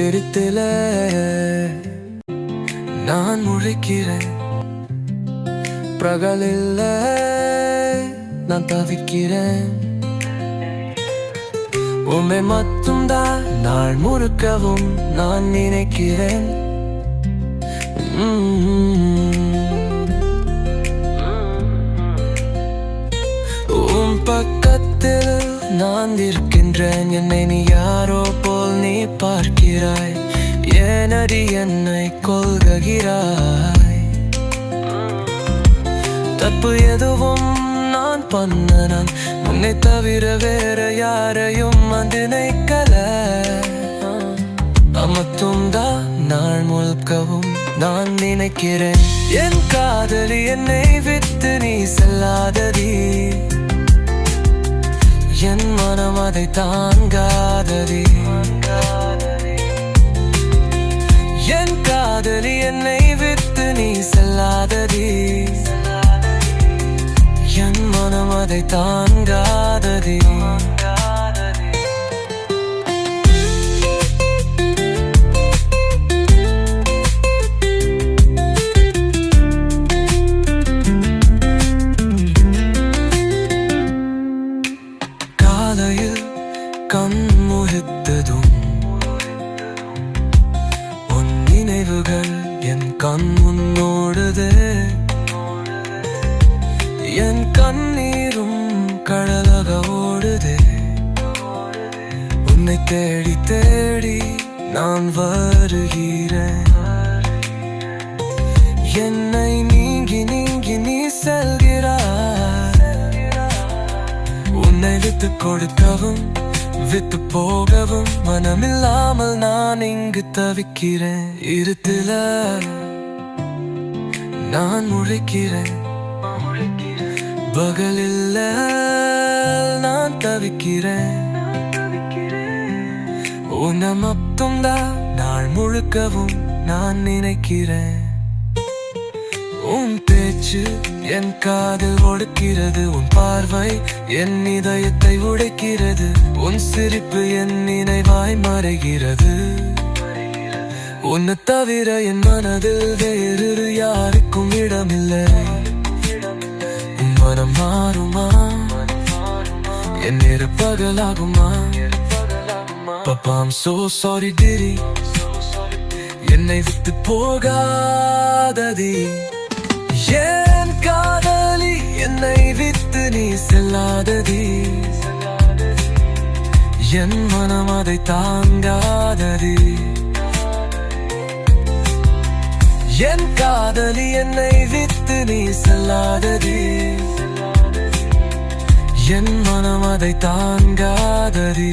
இடத்திலே நான் முழிக்கிறேன், பகலில் நான் தவிக்கிறேன். உண்மை மட்டும்தான் நாள் முழுக்கவும் நான் நினைக்கிறேன். உன் பக்கத்தில் நான் இருக்கின்றேன், என்னை நீ யாரோ போல் நீ பார்க்கிறாய். ஏனடி என்னை கொள்கிறாய்? தப்பு எதுவும் நான் பண்ணனான், உன்னை தவிர வேற யாரையும் நினைக்கல. மட்டும்தான் நாள் முழுக்கவும் நான் நினைக்கிறேன். என் காதலி என்னை விட்டு நீ செல்லாதடி, என் மனம் அதை தாங்காதடி. என் காதலி என்னை விட்டு நீ செல்லாதடி, என் மனம் அதை தாங்காதடி. காலையில் கண் முழித்ததும் உன் நினைவுகள் என் கண் முன்னோடுது. என் கண்ணீரும் கடலாக ஓடுது. உன்னை தேடி தேடி நான் வருகிறேன். என்னை நீங்கி நீங்கி நீ செல்கிறாய். உன்னை விட்டு கொடுக்கவும் விட்டு போகவும் மனமில்லாமல் நான் இங்கு தவிக்கிறேன். இருட்டில நான் முழிக்கிறேன், பகலில் நான் தவிக்கிறேன். உன்னை மட்டும்தான் நாள் முழுக்கவும் நான் நினைக்கிறேன். உன் பேச்சு என் காதில் ஒடுக்கிறது, உன் பார்வை என் இதயத்தை உடைக்கிறது, உன் சிரிப்பு என் நினைவாய் மறைகிறது. உன்னை தவிர என் மனதில் வேறு யாருக்கும் இடமில்லை. உன் மனம் மாறுமா? என் நேர பகலாகுமா? Papa, I'm so sorry Diddy, என்னை விட்டு போகாதடி. என் காதலி என்னை விட்டு நீ செல்லாதடி, என் மனம் அதை தாங்காதடி. என் காதலி என்னை விட்டு நீ செல்லாதடி, என் மனம் அதை தாங்காதடி.